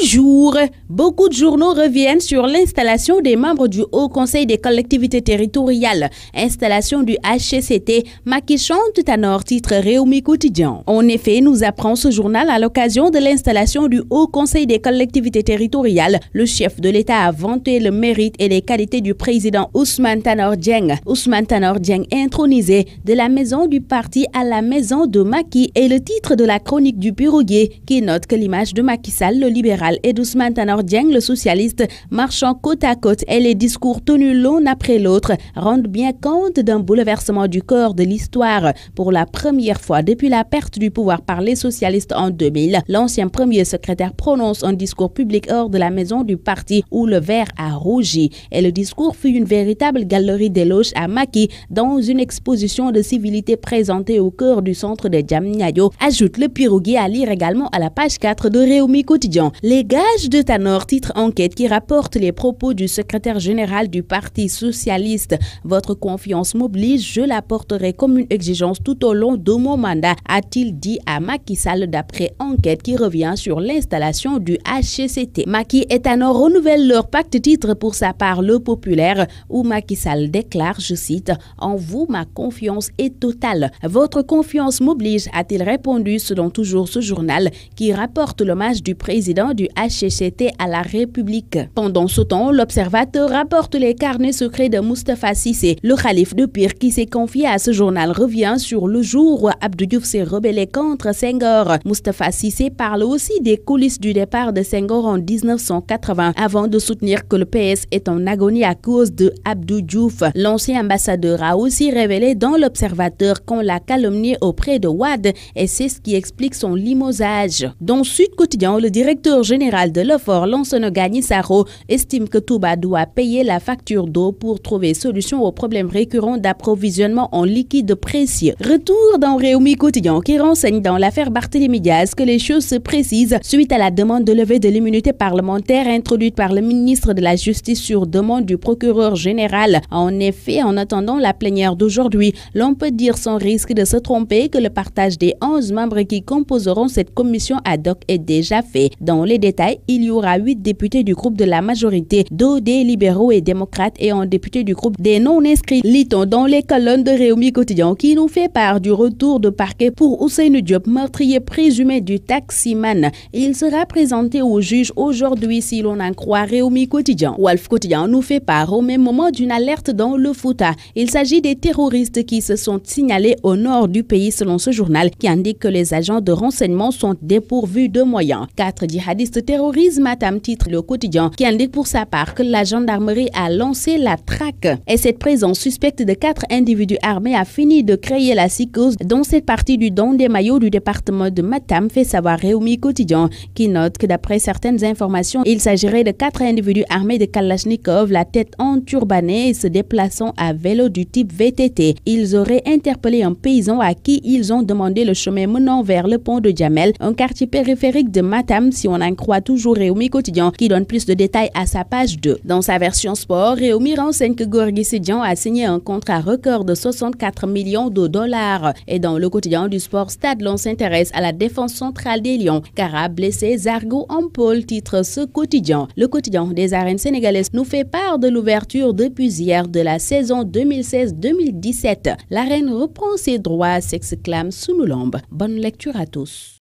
jour, beaucoup de journaux reviennent sur l'installation des membres du Haut Conseil des collectivités territoriales. Installation du HCCT, Macky chante Tanor, titre Réumi Quotidien. En effet, nous apprend ce journal à l'occasion de l'installation du Haut Conseil des collectivités territoriales. Le chef de l'État a vanté le mérite et les qualités du président Ousmane Tanor Dieng. Ousmane Tanor Dieng intronisé de la maison du parti à la maison de Macky est le titre de la chronique du Piroguier qui note que l'image de Macky Sall, le libéral, et d'Ousmane Tanor Dieng, le socialiste, marchant côte à côte et les discours tenus l'un après l'autre rendent bien compte d'un bouleversement du corps de l'histoire. Pour la première fois depuis la perte du pouvoir par les socialistes en 2000, l'ancien premier secrétaire prononce un discours public hors de la maison du parti où le verre a rougi. Et le discours fut une véritable galerie d'éloges à Macky dans une exposition de civilité présentée au cœur du centre de Diamniadio, ajoute le Piroguier à lire également à la page 4 de Réumi Quotidien. Les gages de Tanor, titre enquête qui rapporte les propos du secrétaire général du Parti socialiste. Votre confiance m'oblige, je la porterai comme une exigence tout au long de mon mandat, a-t-il dit à Macky Sall d'après enquête qui revient sur l'installation du HCCT. Macky et Tanor renouvellent leur pacte, titre pour sa part Le Populaire, où Macky Sall déclare, je cite, « En vous, ma confiance est totale. Votre confiance m'oblige », a-t-il répondu selon toujours ce journal qui rapporte l'hommage du président du HCCT à la République. Pendant ce temps, l'Observateur rapporte les carnets secrets de Moustapha Cissé. Le calife de Pire qui s'est confié à ce journal revient sur le jour où Abdou Diouf s'est rebellé contre Senghor. Moustapha Cissé parle aussi des coulisses du départ de Senghor en 1980 avant de soutenir que le PS est en agonie à cause de Abdou Diouf. L'ancien ambassadeur a aussi révélé dans l'Observateur qu'on l'a calomnié auprès de Wade et c'est ce qui explique son limogeage. Dans Sud Quotidien, le directeur général de l'OFOR, Lansana Gagny Sakho, estime que Touba doit payer la facture d'eau pour trouver solution aux problèmes récurrents d'approvisionnement en liquide précieux. Retour dans Réumi Quotidien qui renseigne dans l'affaire Barthélémy Diaz que les choses se précisent suite à la demande de levée de l'immunité parlementaire introduite par le ministre de la Justice sur demande du procureur général. En effet, en attendant la plénière d'aujourd'hui, l'on peut dire sans risque de se tromper que le partage des 11 membres qui composeront cette commission ad hoc est déjà fait. Dans les détails, il y aura 8 députés du groupe de la majorité, 2 des libéraux et démocrates et un député du groupe des non-inscrits. Lit-on dans les colonnes de Réumi Quotidien qui nous fait part du retour de parquet pour Ousseynou Diop, meurtrier présumé du taximan. Il sera présenté au juge aujourd'hui si l'on en croit Réumi Quotidien. Walf Quotidien nous fait part au même moment d'une alerte dans le Fouta. Il s'agit des terroristes qui se sont signalés au nord du pays selon ce journal qui indique que les agents de renseignement sont dépourvus de moyens. 4 djihadistes terroristes, Matam, titre Le Quotidien qui indique pour sa part que la gendarmerie a lancé la traque. Et cette présence suspecte de 4 individus armés a fini de créer la psychose dans cette partie du Dondemayo du département de Matam, fait savoir Réumi Quotidien qui note que d'après certaines informations, il s'agirait de 4 individus armés de Kalachnikov, la tête enturbanée et se déplaçant à vélo du type VTT. Ils auraient interpellé un paysan à qui ils ont demandé le chemin menant vers le pont de Djamel, un quartier périphérique de Matam si on en croit toujours Réumi Quotidien qui donne plus de détails à sa page 2. Dans sa version sport, Réumi renseigne que Gorgui Sidian a signé un contrat record de 64 millions de dollars. Et dans le quotidien du sport Stade, l'on s'intéresse à la défense centrale des Lions. Cara blessé, Zargo en pôle, titre ce quotidien. Le quotidien des arènes sénégalaises nous fait part de l'ouverture depuis hier de la saison 2016-2017. L'arène reprend ses droits, s'exclame Sunoulambe. Bonne lecture à tous.